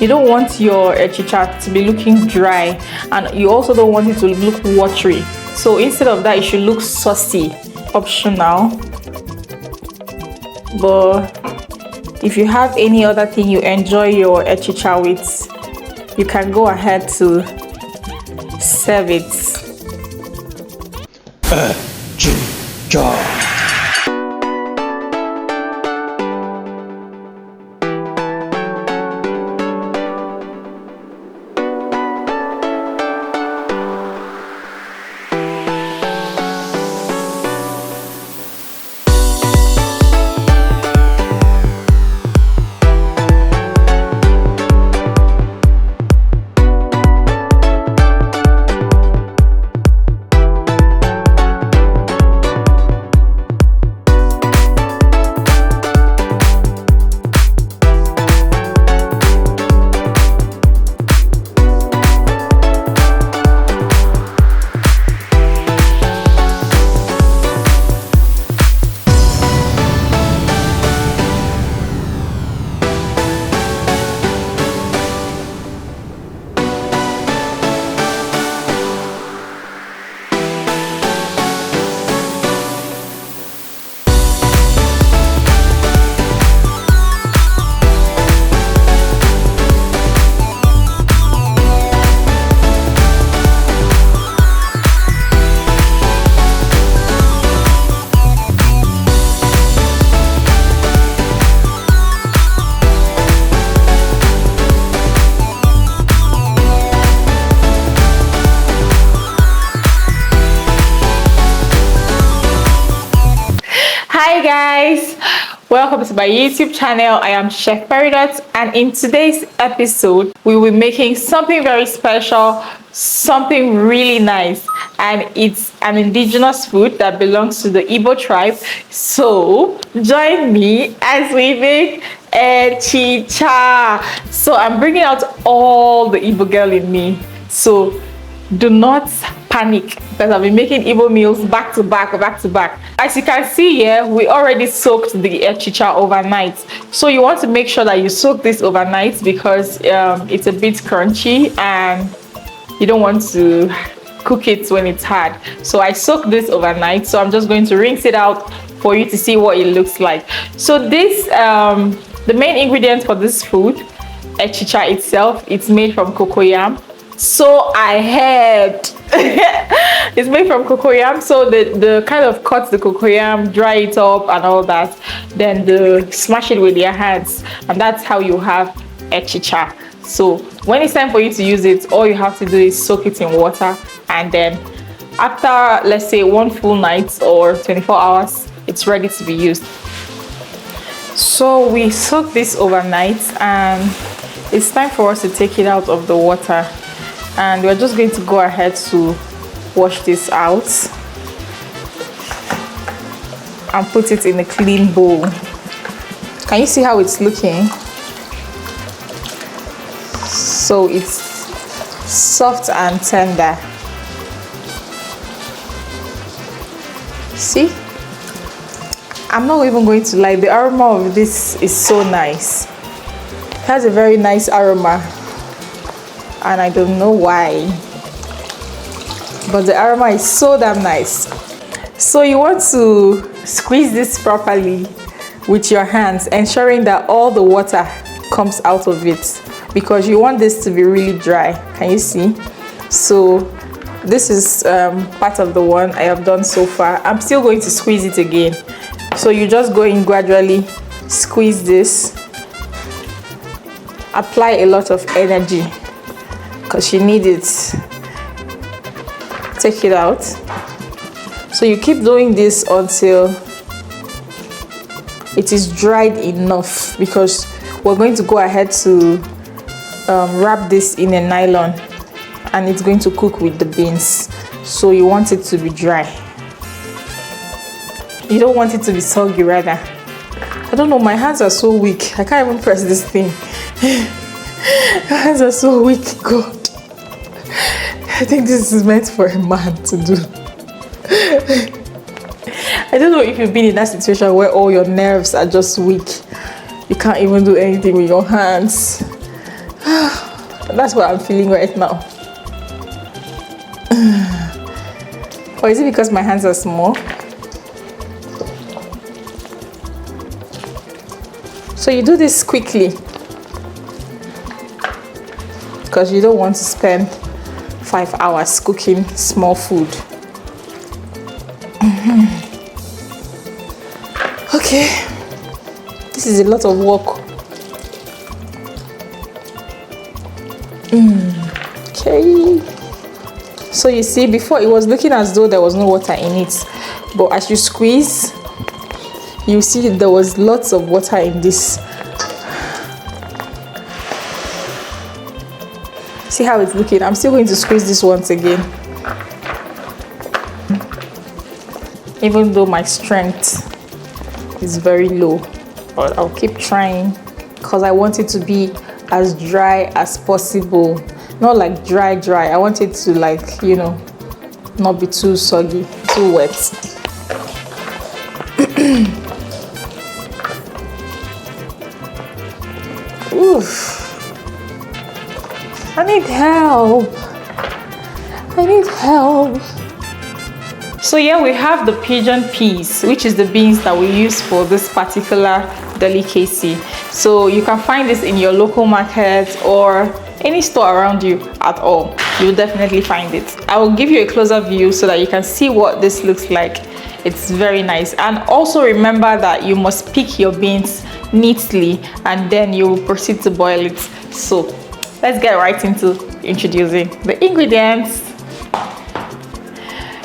You don't want your echicha to be looking dry, and you also don't want it to look watery. So instead of that, it should look saucy. Optional. But if you have any other thing you enjoy your echicha with, you can go ahead to serve it. Echicha. Hi guys, welcome to my YouTube channel. I am Chef Peridot, and in today's episode we will be making something very special, something really nice, and it's an indigenous food that belongs to the Igbo tribe. So join me as we make Echicha. So I'm bringing out all the Igbo girl in me, so do not panic, because I've been making Igbo meals back to back. As you can see here, we already soaked the echicha overnight. So you want to make sure that you soak this overnight because it's a bit crunchy and you don't want to cook it when it's hard. So I soaked this overnight, so I'm just going to rinse it out for you to see what it looks like. So this, the main ingredient for this food, echicha itself, it's made from cocoyam. So I heard it's made from cocoyam. So the kind of cut the cocoyam, dry it up and all that, then smash it with your hands, and that's how you have echicha. So when it's time for you to use it, all you have to do is soak it in water, and then after, let's say, one full night or 24 hours, it's ready to be used. So we soak this overnight, and it's time for us to take it out of the water. And we're just going to go ahead to wash this out and put it in a clean bowl. Can you see how it's looking? So it's soft and tender. See? I'm not even going to lie, the aroma of this is so nice. It has a very nice aroma, and I don't know why, but the aroma is so damn nice. So you want to squeeze this properly with your hands, ensuring that all the water comes out of it, because you want this to be really dry. Can you see? So this is part of the one I have done so far. I'm still going to squeeze it again. So you just go in gradually, squeeze this, apply a lot of energy, because you need it. Take it out. So you keep doing this until it is dried enough, because we're going to go ahead to wrap this in a nylon, and it's going to cook with the beans. So you want it to be dry. You don't want it to be soggy, rather. I don't know, my hands are so weak. I can't even press this thing. My hands are so weak, God. I think this is meant for a man to do. I don't know if you've been in that situation where all your nerves are just weak. You can't even do anything with your hands. That's what I'm feeling right now. Or is it because my hands are small? So you do this quickly because you don't want to spend 5 hours cooking small food. Okay, this is a lot of work. Okay, so you see, before it was looking as though there was no water in it, but as you squeeze, you see there was lots of water in this. See how it's looking? I'm still going to squeeze this once again, even though my strength is very low, but I'll keep trying because I want it to be as dry as possible. Not like dry. I want it to, like, you know, not be too soggy, too wet. Oof. I need help. So yeah, we have the pigeon peas, which is the beans that we use for this particular delicacy. So you can find this in your local market or any store around you at all. You'll definitely find it. I will give you a closer view so that you can see what this looks like. It's very nice. And also remember that you must pick your beans neatly and then you will proceed to boil it. So let's get right into introducing the ingredients.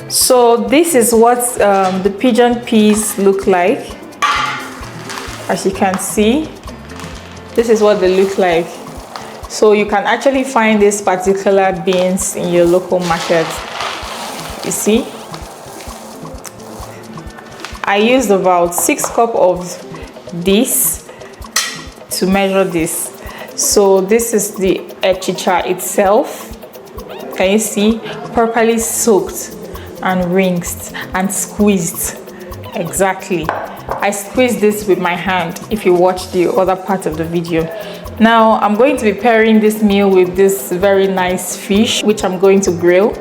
So this is what the pigeon peas look like. As you can see, this is what they look like. So you can actually find these particular beans in your local market. You see, I used about 6 cups of this to measure this. So this is the Echicha itself. Can you see? Properly soaked and rinsed and squeezed. Exactly. I squeezed this with my hand if you watch the other part of the video. Now I'm going to be pairing this meal with this very nice fish, which I'm going to grill.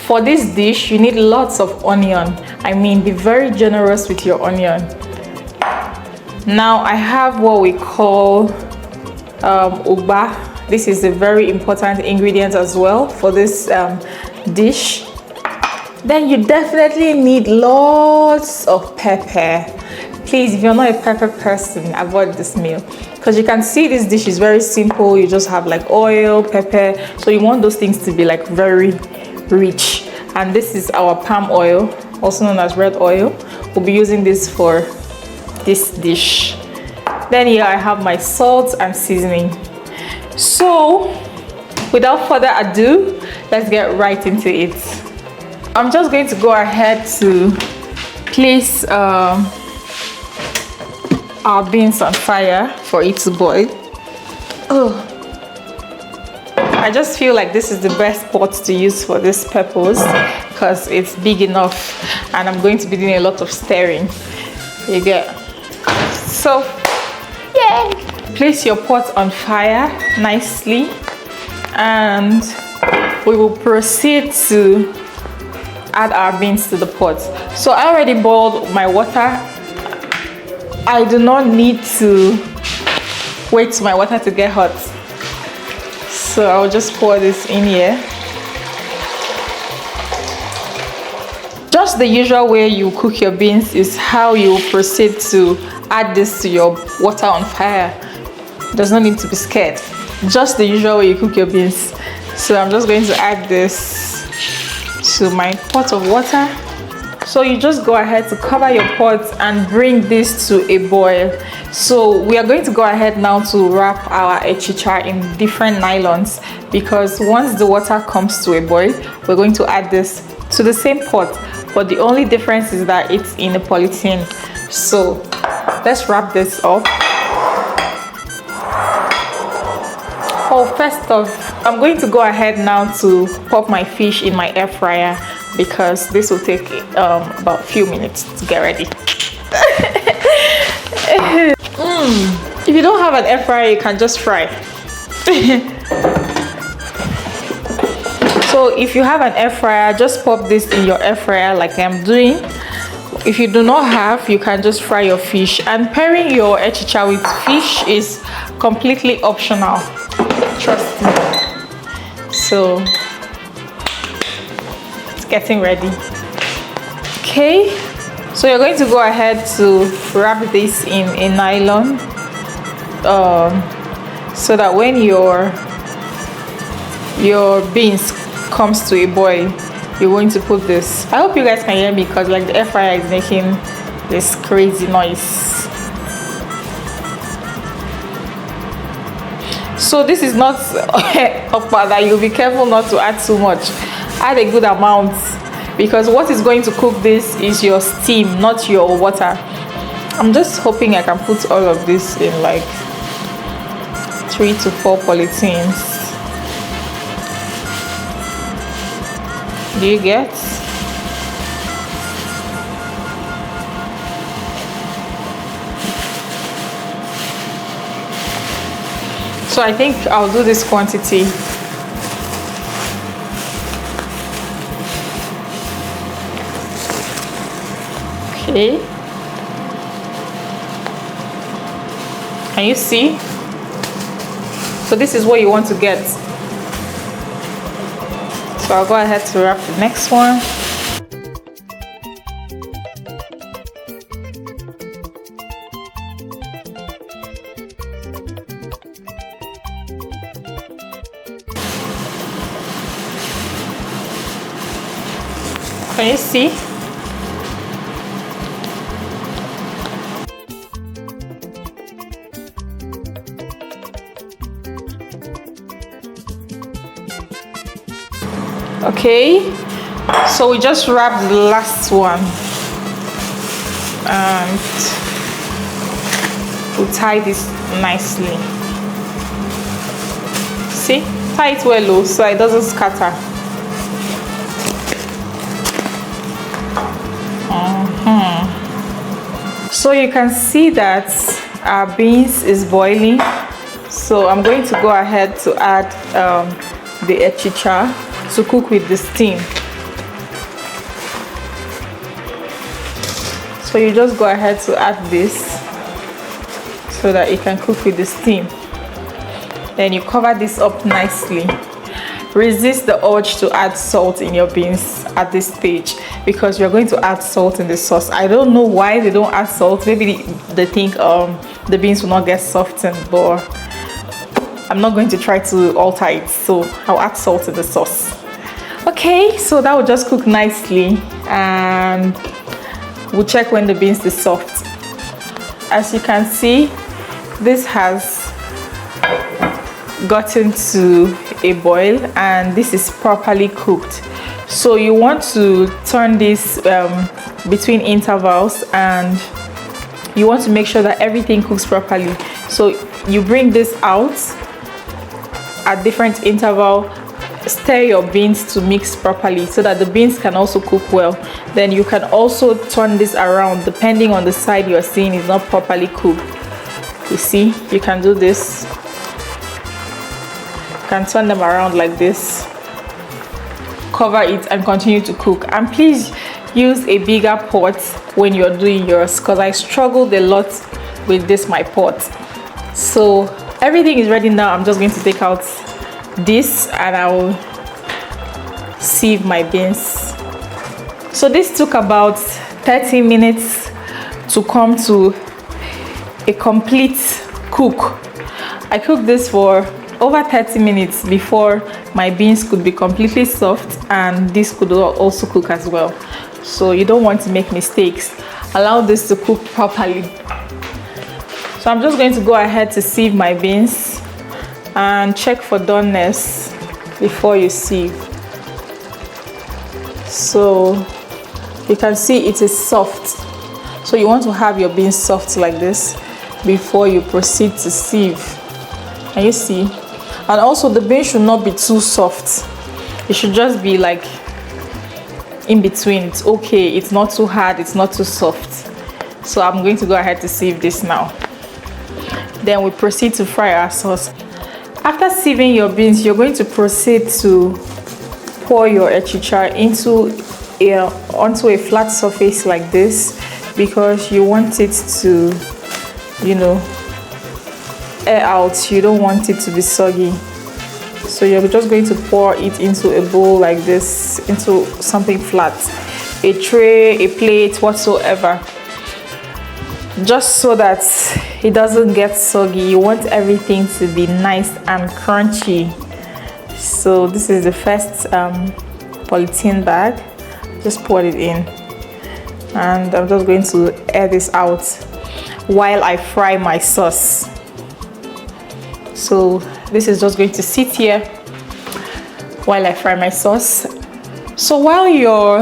For this dish, you need lots of onion. I mean, be very generous with your onion. Now I have what we call ugba. This is a very important ingredient as well for this dish. Then you definitely need lots of pepper. Please, if you're not a pepper person, avoid this meal because you can see this dish is very simple. You just have like oil, pepper, so you want those things to be like very rich. And this is our palm oil, also known as red oil. We'll be using this for this dish. Then here I have my salt and seasoning. So without further ado, let's get right into it. I'm just going to go ahead to place our beans on fire for it to boil. I just feel like this is the best pot to use for this purpose because it's big enough and I'm going to be doing a lot of stirring. You get. So, yay! Place your pot on fire nicely and we will proceed to add our beans to the pot. So I already boiled my water. I do not need to wait for my water to get hot. So I'll just pour this in here. Just the usual way you cook your beans is how you proceed to add this to your water on fire. There's no need to be scared. Just the usual way you cook your beans. So I'm just going to add this to my pot of water. So you just go ahead to cover your pot and bring this to a boil. So we are going to go ahead now to wrap our echicha in different nylons because once the water comes to a boil, we're going to add this to the same pot, but the only difference is that it's in a polythene. So let's wrap this up. Oh, first off, I'm going to go ahead now to pop my fish in my air fryer because this will take about a few minutes to get ready. If you don't have an air fryer, you can just fry. So if you have an air fryer, just pop this in your air fryer like I'm doing. If you do not have, you can just fry your fish. And pairing your echicha with fish is completely optional, trust me. So it's getting ready. Okay, so you're going to go ahead to wrap this in a nylon, so that when your beans comes to a boil, you're going to put this. I hope you guys can hear me, because like the air fryer is making this crazy noise. So this is not that you'll be careful not to add too much. Add a good amount, because what is going to cook this is your steam, not your water. I'm just hoping I can put all of this in like 3 to 4 polythenes. Do you get? So I think I'll do this quantity. Okay. Can you see? So this is what you want to get. So I'll go ahead to wrap the next one. Can you see? Okay, so we just wrapped the last one and we'll tie this nicely. See, tie it well so it doesn't scatter. So you can see that our beans is boiling, so I'm going to go ahead to add the echicha to cook with the steam. So you just go ahead to add this so that it can cook with the steam. Then you cover this up nicely. Resist the urge to add salt in your beans at this stage, because you're going to add salt in the sauce. I don't know why they don't add salt. Maybe they think the beans will not get softened, but I'm not going to try to alter it, so I'll add salt in the sauce. Okay, so that will just cook nicely, and we'll check when the beans is soft. As you can see, this has gotten to a boil and this is properly cooked. So you want to turn this between intervals, and you want to make sure that everything cooks properly. So you bring this out at different interval, stir your beans to mix properly so that the beans can also cook well. Then you can also turn this around depending on the side you're seeing is not properly cooked. You see, you can do this. You can turn them around like this, cover it and continue to cook. And please use a bigger pot when you're doing yours, because I struggled a lot with this my pot. So everything is ready now. I'm just going to take out this and I will sieve my beans. So this took about 30 minutes to come to a complete cook. I cooked this for over 30 minutes before my beans could be completely soft, and this could also cook as well. So you don't want to make mistakes. Allow this to cook properly. So I'm just going to go ahead to sieve my beans and check for doneness before you sieve. So you can see it is soft. So you want to have your beans soft like this before you proceed to sieve. Can you see? And also the beans should not be too soft. It should just be like in between. It's okay. It's not too hard. It's not too soft. So I'm going to go ahead to sieve this now. Then we proceed to fry our sauce. After sieving your beans, you're going to proceed to pour your echicha onto a flat surface like this, because you want it to, air out. You don't want it to be soggy. So you're just going to pour it into a bowl like this, into something flat, a tray, a plate, whatsoever, just so that it doesn't get soggy. You want everything to be nice and crunchy. So this is the first polythene bag. Just pour it in, and I'm just going to air this out while I fry my sauce. So this is just going to sit here while I fry my sauce. So while your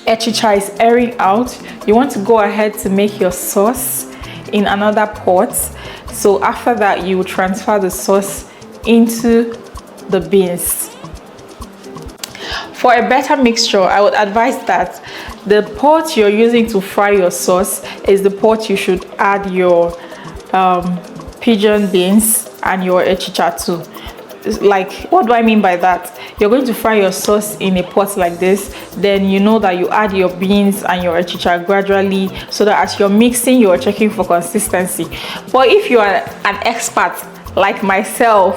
echicha is airing out, you want to go ahead to make your sauce in another pot. So after that, you will transfer the sauce into the beans. For a better mixture, I would advise that the pot you're using to fry your sauce is the pot you should add your pigeon beans and your echicha to. Like, what do I mean by that? You're going to fry your sauce in a pot like this, then you know that you add your beans and your echicha gradually, so that as you're mixing, you're checking for consistency. But if you are an expert like myself,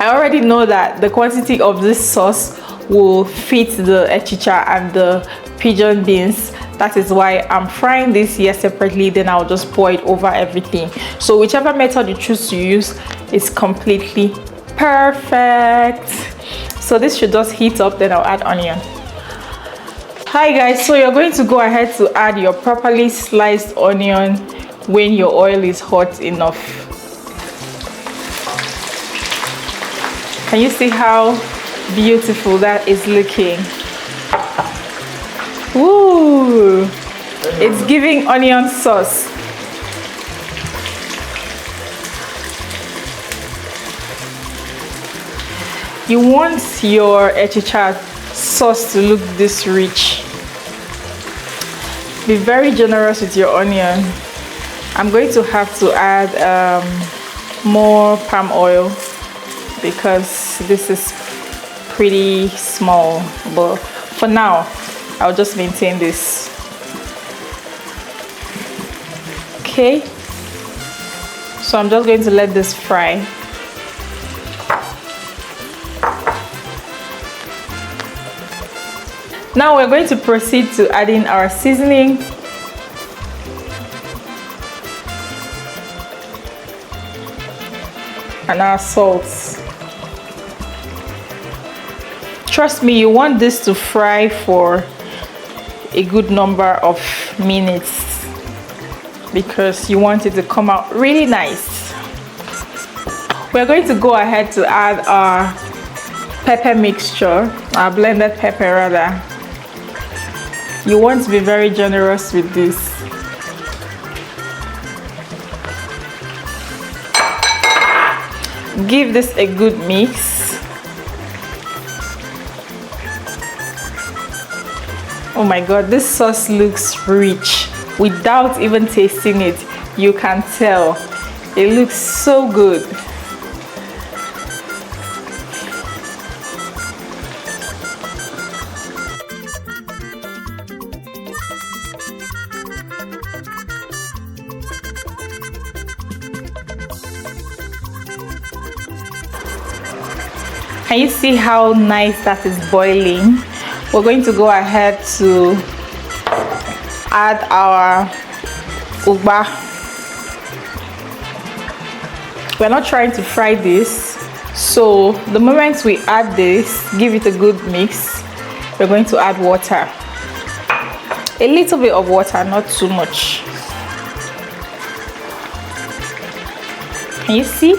I already know that the quantity of this sauce will fit the echicha and the pigeon beans. That is why I'm frying this here separately, then I'll just pour it over everything. So whichever method you choose to use is completely perfect. So this should just heat up, then I'll add onion. Hi guys, so you're going to go ahead to add your properly sliced onion when your oil is hot enough. Can you see how beautiful that is looking? Ooh, it's giving onion sauce. You want your echicha sauce to look this rich. Be very generous with your onion. I'm going to have to add more palm oil because this is pretty small, but for now I'll just maintain this. Okay, so I'm just going to let this fry. Now we're going to proceed to add in our seasoning. And our salts. Trust me, you want this to fry for a good number of minutes because you want it to come out really nice. We're going to go ahead to add our pepper mixture, our blended pepper rather. You want to be very generous with this. Give this a good mix. Oh my god, this sauce looks rich. Without even tasting it, you can tell. It looks so good. Can you see how nice that is boiling? We're going to go ahead to add our ugba. We're not trying to fry this, so the moment we add this, give it a good mix. We're going to add water. A little bit of water, not too much. Can you see?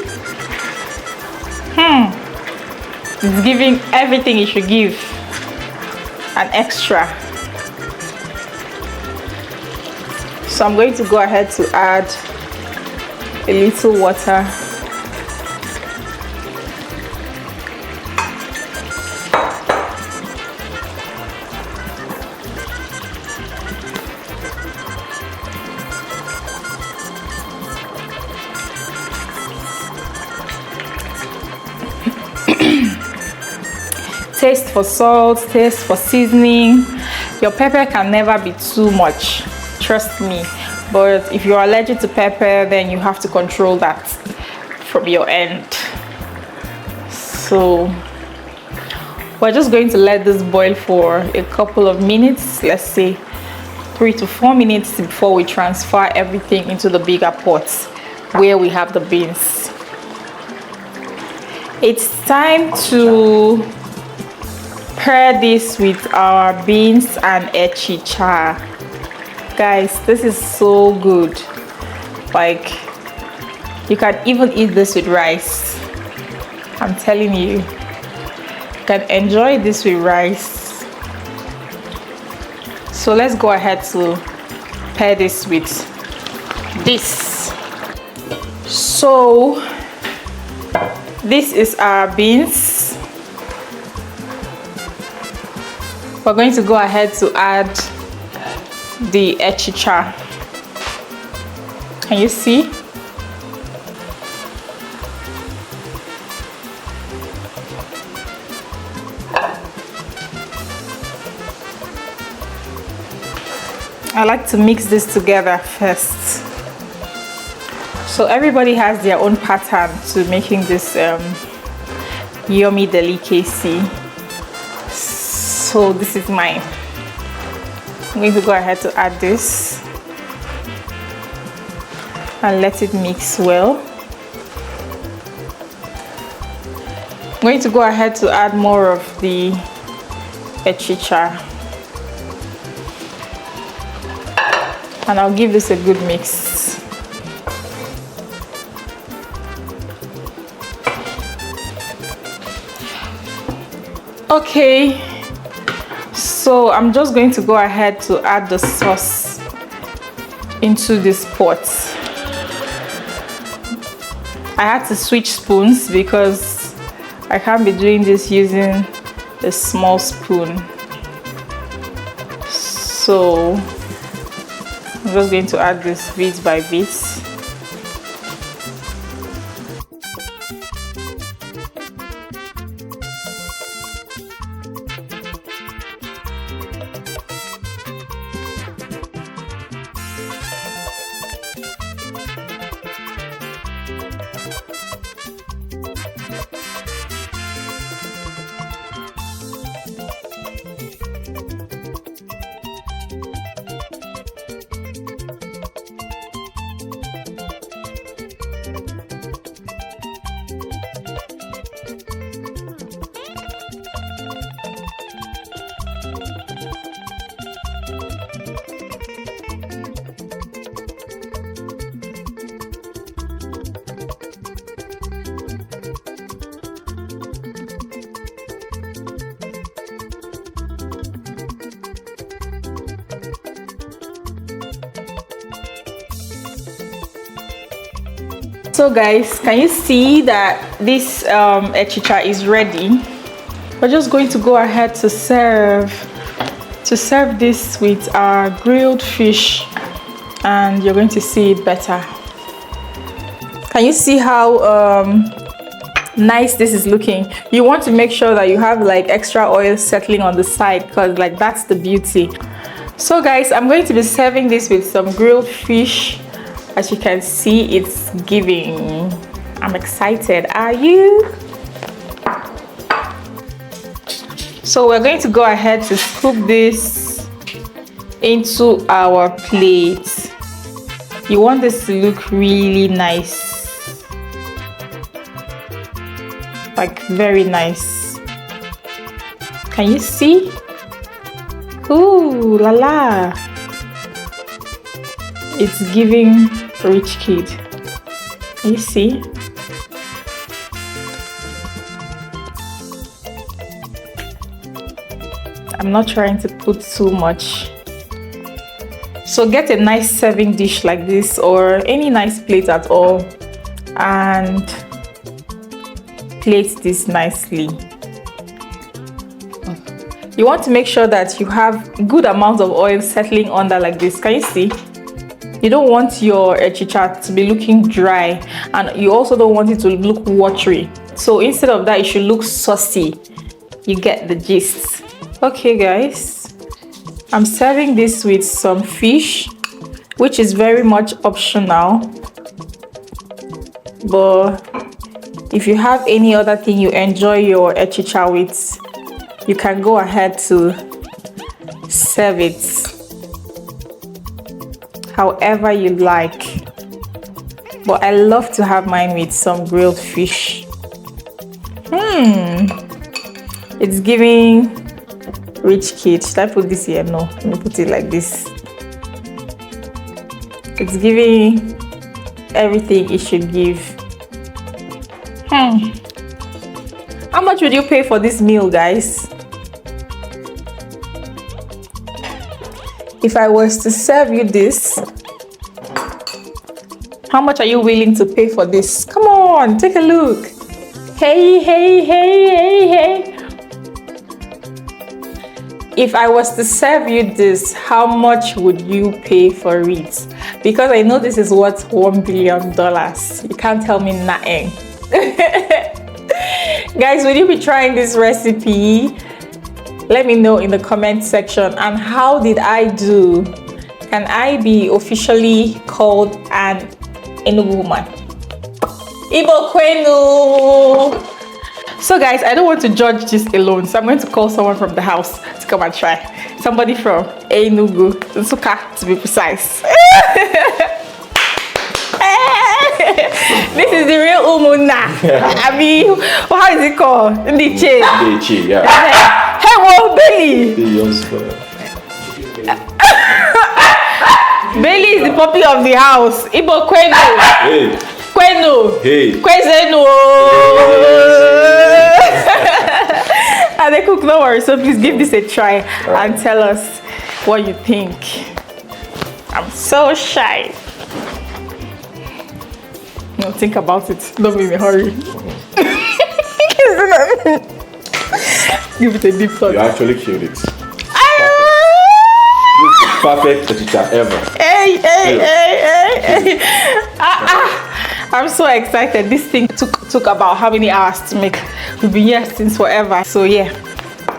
It's giving everything it should give. An extra. So I'm going to go ahead to add a little water. Taste for salt, taste for seasoning. Your pepper can never be too much, trust me. But if you're allergic to pepper, then you have to control that from your end. So we're just going to let this boil for a couple of minutes, let's say 3 to 4 minutes, before we transfer everything into the bigger pot where we have the beans. It's time to pair this with our beans and Echicha. Guys, this is so good. Like, you can even eat this with rice. I'm telling you, you can enjoy this with rice. So let's go ahead to pair this with this. So this is our beans. We're going to go ahead to add the Echicha. Can you see? I like to mix this together first. So everybody has their own pattern to making this yummy delicacy. So this is mine. I'm going to go ahead to add this and let it mix well. I'm going to go ahead to add more of the Echicha, and I'll give this a good mix. Okay, so I'm just going to go ahead to add the sauce into this pot. I had to switch spoons because I can't be doing this using a small spoon. So I'm just going to add this bit by bit. So guys, can you see that this Echicha is ready? We're just going to go ahead to serve this with our grilled fish, and you're going to see it better. Can you see how nice this is looking? You want to make sure that you have like extra oil settling on the side, because like that's the beauty. So guys, I'm going to be serving this with some grilled fish. As you can see, it's giving. I'm excited. Are you? So we're going to go ahead to scoop this into our plate. You want this to look really nice, like very nice. Can you see? Ooh la la, it's giving rich kid. Can you see? I'm not trying to put too much. So get a nice serving dish like this, or any nice plate at all, and plate this nicely. You want to make sure that you have good amount of oil settling under like this. Can you see? You don't want your Echicha to be looking dry, and you also don't want it to look watery. So instead of that, it should look saucy. you get the gist. Okay guys, I'm serving this with some fish, which is very much optional, but if you have any other thing you enjoy your echicha with, you can go ahead to serve it however you like. But I love to have mine with some grilled fish. It's giving rich kid. Should I put this here? No, let me put it like this. It's giving everything it should give. How much would you pay for this meal, guys? If I was to serve you this, how much are you willing to pay for this? Come on, take a look. Hey, hey, hey, hey, hey. If I was to serve you this, how much would you pay for it? Because I know this is worth $1 billion. You can't tell me nothing. Guys, will you be trying this recipe? Let me know in the comment section. And how did I do? Can I be officially called an Enugu woman? Ibo Kwenu! So guys, I don't want to judge this alone, so I'm going to call someone from the house to come and try. Somebody from Enugu, Nsuka to be precise. This is the real Umuna. I mean, how is it called? Ndiche. Ndiche, yeah. Hey, whoa, Bailey. Bailey is the puppy of the house. Ibo Kwenu. Hey. Kwenu. Hey. Kwezenu. And they cook, no worries. So please give this a try and tell us what you think. I'm so shy. No, think about it. Don't be in a hurry. Give it a deep thought. You actually killed it. This is the perfect Achicha ever. Hey, hey, hey, hey. I'm so excited. This thing took about how many hours to make? We've been here since forever. So yeah,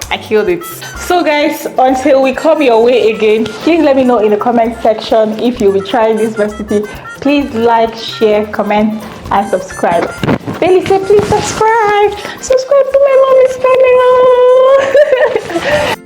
I killed it. So guys, until we come your way again, please let me know in the comment section if you'll be trying this recipe. Please like, share, comment, and subscribe. Bailey said please subscribe. Subscribe to my mommy's channel.